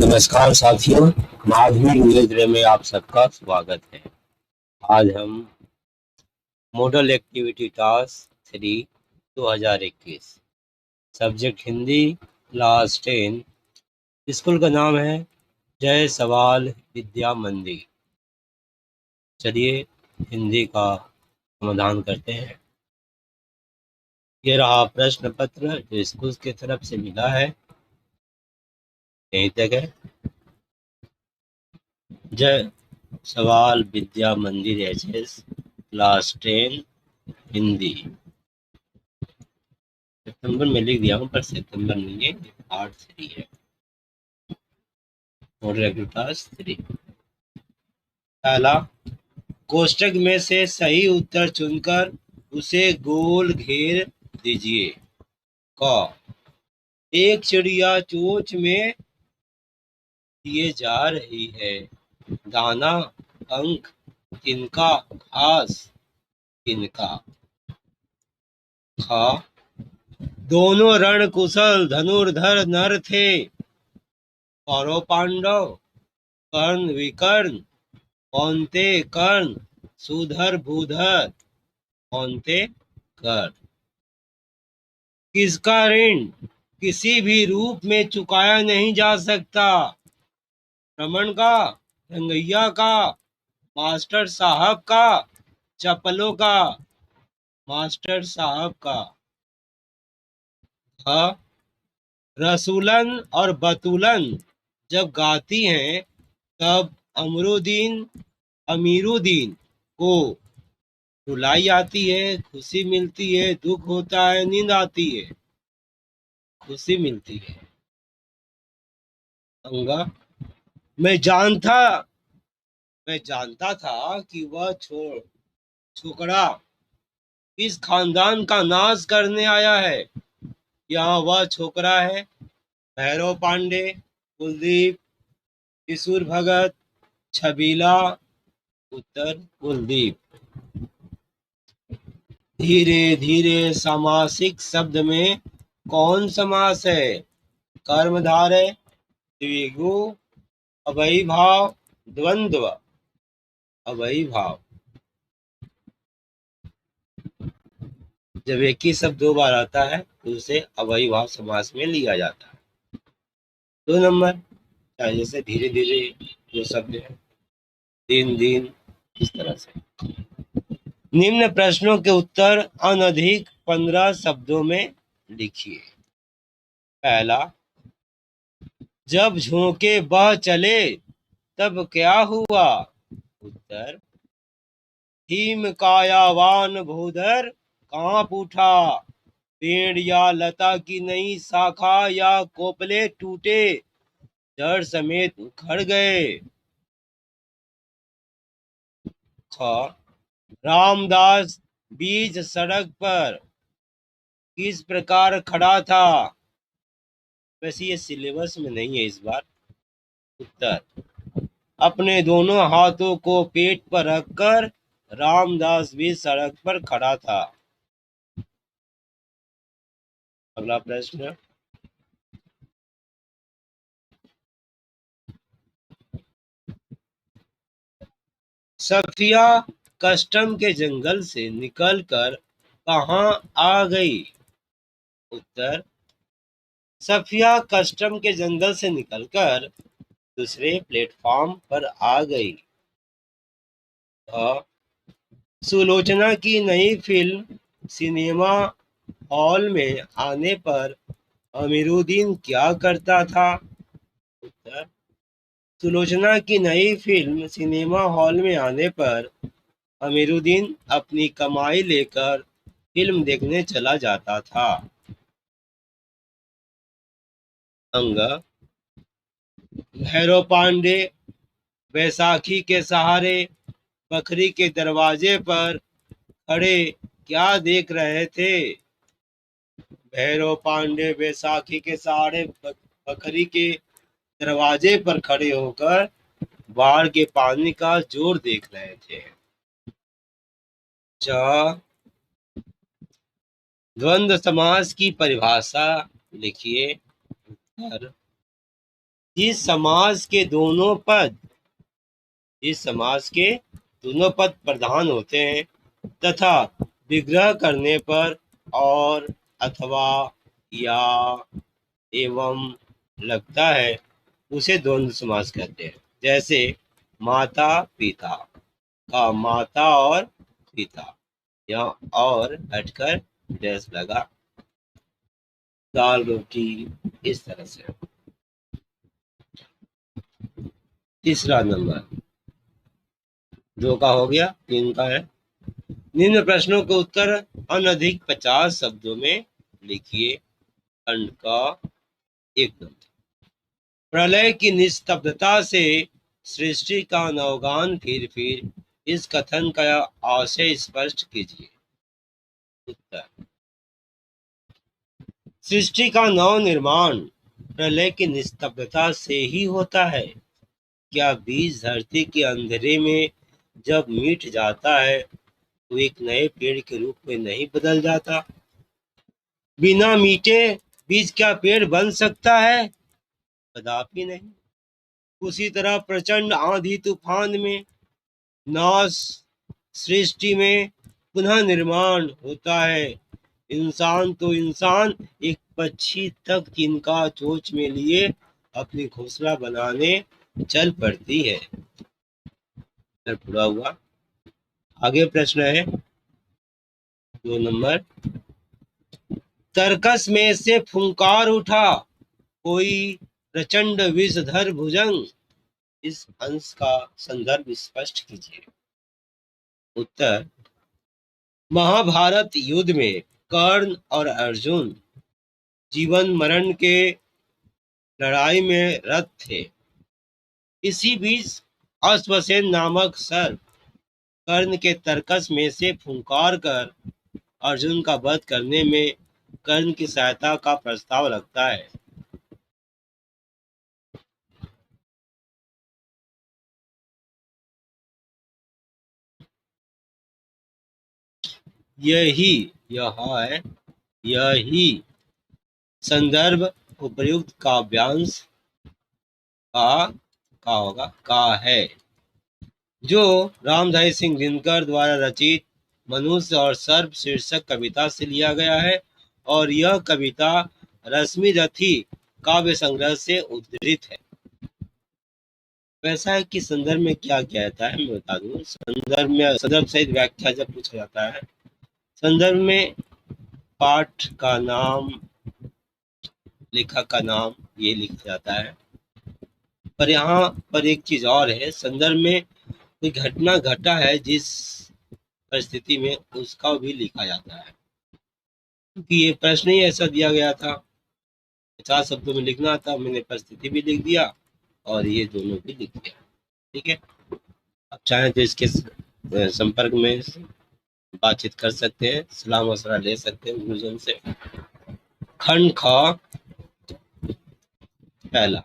नमस्कार साथियों, माधवी इंग्लिश में आप सबका स्वागत है। आज हम model activity task 3 2021 subject Hindi class 10। School का नाम है जय सवाल विद्या मंदिर। चलिए हिंदी का समाधान करते हैं। ये रहा प्रश्न पत्र जो स्कूल की तरफ से मिला है। यहीं तक है। जय सवाल विद्या मंदिर एचएस क्लास 10 हिंदी। सितंबर में लिख दिया हूँ पर सितंबर नहीं है, 8-3 है। Model task 3। पहला, कोष्टक में से सही उत्तर चुनकर उसे गोल घेर दीजिए। क, एक चिड़िया चोंच में दिए जा रही है। दाना, अंक, किनका, घास, किनका। ख, दोनों रण कुशल धनुर्धर नर थे। कौरव पांडव, कर्ण विकर्ण, कौन थे कर्ण, सुधर भूधर, कौन थे कर्ण। किसका ऋण किसी भी रूप में चुकाया नहीं जा सकता। रमन का, रंगैया का, मास्टर साहब का, चप्पलों का, मास्टर साहब का। रसूलन और बतूलन जब गाती हैं तब अमीरुद्दीन को रुलाई आती है, खुशी मिलती है, दुख होता है, नींद आती है। खुशी मिलती है। अंगा, मैं जानता था कि वह छोकरा इस खानदान का नाश करने आया है। यहाँ वह छोकरा है। भैरव पांडे, कुलदीप, किशोर भगत, छबीला। उत्तर कुलदीप। धीरे धीरे सामासिक शब्द में कौन समास है? कर्मधारय, द्विगु, अव्ययीभाव, द्वंद्व। अव्ययीभाव। जब एक ही शब्द दो बार आता है तो उसे अव्ययीभाव समास में लिया जाता है। 2 नंबर, जैसे धीरे धीरे जो शब्द है, दिन दिन, इस तरह से। निम्न प्रश्नों के उत्तर अनधिक 15 शब्दों में लिखिए। पहला, जब झोंके बह चले तब क्या हुआ? उत्तर, हिम कायावान भूधर कांप उठा। पेड़ या लता की नई शाखा या कोपले टूटे, जड़ समेत उखड़ गए। ख, रामदास बीच सड़क पर किस प्रकार खड़ा था? वैसे ये सिलेबस में नहीं है इस बार। उत्तर, अपने दोनों हाथों को पेट पर रखकर रामदास भी सड़क पर खड़ा था। अगला प्रश्न, सफिया कस्टम के जंगल से निकलकर कहाँ आ गई? उत्तर, सफिया कस्टम के जंगल से निकलकर दूसरे प्लेटफॉर्म पर आ गई। सुलोचना की नई फिल्म सिनेमा हॉल में आने पर अमीरुद्दीन क्या करता था? उत्तर, सुलोचना की नई फिल्म सिनेमा हॉल में आने पर अमीरुद्दीन अपनी कमाई लेकर फिल्म देखने चला जाता था। अंग, भैरव पांडे बैसाखी के सहारे बकरी के दरवाजे पर खड़े क्या देख रहे थे? भैरव पांडे बैसाखी के सहारे बकरी के दरवाजे पर खड़े होकर बाढ़ के पानी का जोर देख रहे थे। द्वंद्व समास की परिभाषा लिखिए। जिस समास के दोनों पद प्रधान होते हैं तथा विग्रह करने पर और, अथवा, या, एवं लगता है उसे द्वंद्व समास कहते हैं। जैसे माता पिता का माता और पिता, या और हटकर डैश लगा, दाल रोटी, इस तरह से। तीसरा नंबर 2 का हो गया, 3 का है। निम्न प्रश्नों के उत्तर अनधिक 50 शब्दों में लिखिए। खंड का 1 नंबर, प्रलय की निस्तब्धता से सृष्टि का नवगान, फिर इस कथन का आशय स्पष्ट कीजिए। उत्तर, सृष्टि का नव निर्माण प्रलय की निस्तब्धता से ही होता है। क्या बीज धरती के अंधेरे में जब मिट जाता है तो एक नए पेड़ के रूप में नहीं बदल जाता? बिना मीटे बीज क्या पेड़ बन सकता है? कदापि नहीं। उसी तरह प्रचंड आंधी तूफान में नाश, सृष्टि में पुनः निर्माण होता है। इंसान तो इंसान, एक पक्षी तक तिनका चोंच में लिए अपनी घोंसला बनाने चल पड़ती है। पूरा हुआ। आगे प्रश्न है 2 नंबर, तर्कस में से फुंकार उठा कोई प्रचंड विषधर भुजंग, इस अंश का संदर्भ स्पष्ट कीजिए। उत्तर, महाभारत युद्ध में कर्ण और अर्जुन जीवन मरण के लड़ाई में रत थे। इसी बीच अश्वसेन नामक सर्प कर्ण के तर्कस में से फुंकार कर अर्जुन का वध करने में कर्ण की सहायता का प्रस्ताव रखता है। यही संदर्भ उपयुक्त काव्यांश का है, जो रामधारी सिंह दिनकर द्वारा रचित मनुष्य और सर्प शीर्षक कविता से लिया गया है, और यह कविता रश्मि रथी काव्य संग्रह से उद्धृत है। वैसा है कि संदर्भ में क्या कहता है मैं बता दूं। संदर्भ सहित व्याख्या जब पूछा जाता है, संदर्भ में पाठ का नाम, लेखक का नाम, ये लिखा जाता है। पर यहाँ पर एक चीज और है, संदर्भ में कोई घटना घटा है जिस परिस्थिति में, उसका भी लिखा जाता है। क्योंकि ये प्रश्न ही ऐसा दिया गया था, 50 शब्दों में लिखना था, मैंने परिस्थिति भी लिख दिया और ये दोनों भी लिख दिया। ठीक है, आप चाहें तो इसके संपर्क में बातचीत कर सकते हैं, सलाह मशवरा ले सकते हैं गुरुजन से। खंड ख पहला,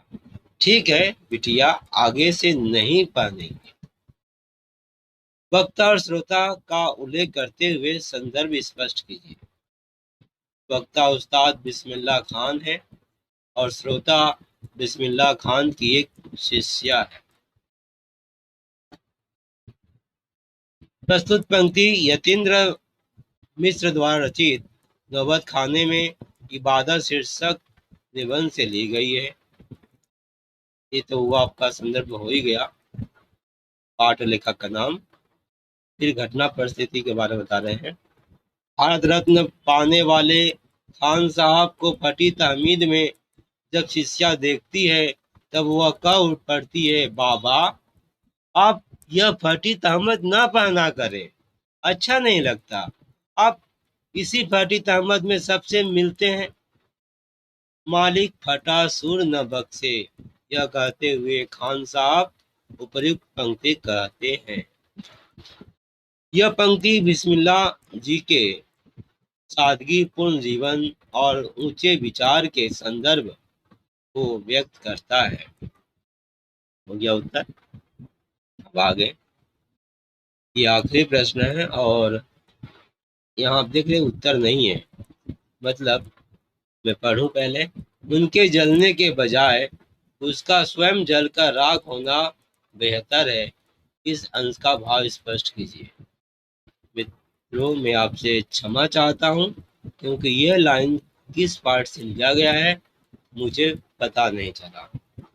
ठीक है बिटिया, आगे से नहीं पढ़ेंगे। वक्ता और श्रोता का उल्लेख करते हुए संदर्भ स्पष्ट कीजिए। वक्ता उस्ताद बिस्मिल्लाह खान है और श्रोता बिस्मिल्लाह खान की एक शिष्या है। प्रस्तुत पंक्ति यतीन्द्र मिश्र द्वारा रचित नौबत खाने में इबादत शीर्षक निबंध से ली गई है। ये तो हुआ आपका संदर्भ हो ही गया, पाठ लेखक का नाम। फिर घटना परिस्थिति के बारे में बता रहे हैं। भारत रत्न पाने वाले खान साहब को फटी तहमीद में जब शिष्या देखती है तब वह कह उठ पड़ती है, बाबा आप यह फटी तहमद ना पहना करें, अच्छा नहीं लगता। आप इसी फटी तहमद में सबसे मिलते हैं। मालिक फटा सुर न बख्शे, यह कहते हुए खान साहब उपर्युक्त पंक्ति कहते हैं। यह पंक्ति बिस्मिल्लाह जी के सादगी पूर्ण जीवन और ऊंचे विचार के संदर्भ को व्यक्त करता है। हो गया उत्तर। अब आगे ये आखिरी प्रश्न है और यहाँ आप देख रहे उत्तर नहीं है, मतलब मैं पढ़ूं पहले। उनके जलने के बजाय उसका स्वयं जलकर राख होना बेहतर है। इस अंश का भाव स्पष्ट कीजिए। मित्रों, मैं आपसे क्षमा चाहता हूँ क्योंकि यह लाइन किस पार्ट से लिया गया है मुझे पता नहीं चला।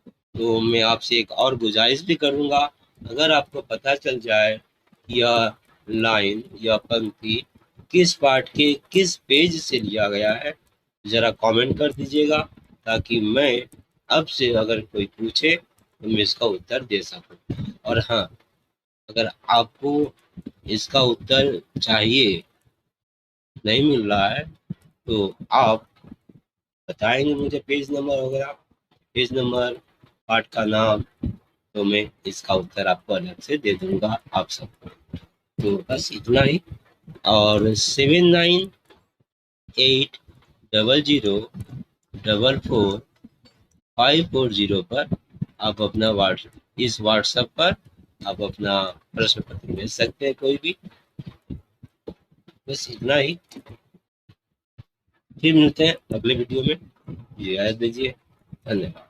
तो मैं आपसे एक और गुजारिश भी करूँगा, अगर आपको पता चल जाए यह लाइन या पंक्ति किस पार्ट के किस पेज से लिया गया है, ज़रा कमेंट कर दीजिएगा, ताकि मैं अब से अगर कोई पूछे तो मैं इसका उत्तर दे सकूं। और हाँ, अगर आपको इसका उत्तर चाहिए, नहीं मिल रहा है, तो आप बताएंगे मुझे पेज नंबर वगैरह, पेज नंबर, पार्ट का नाम, तो मैं इसका उत्तर आपको अलग से दे दूंगा आप सबको। तो बस इतना ही। और 79800044 पर आप अपना इस व्हाट्सएप पर आप अपना प्रश्न पत्र भेज सकते हैं, कोई भी। बस इतना ही। फिर मिलते हैं अगले वीडियो में। ये याद दीजिए। धन्यवाद।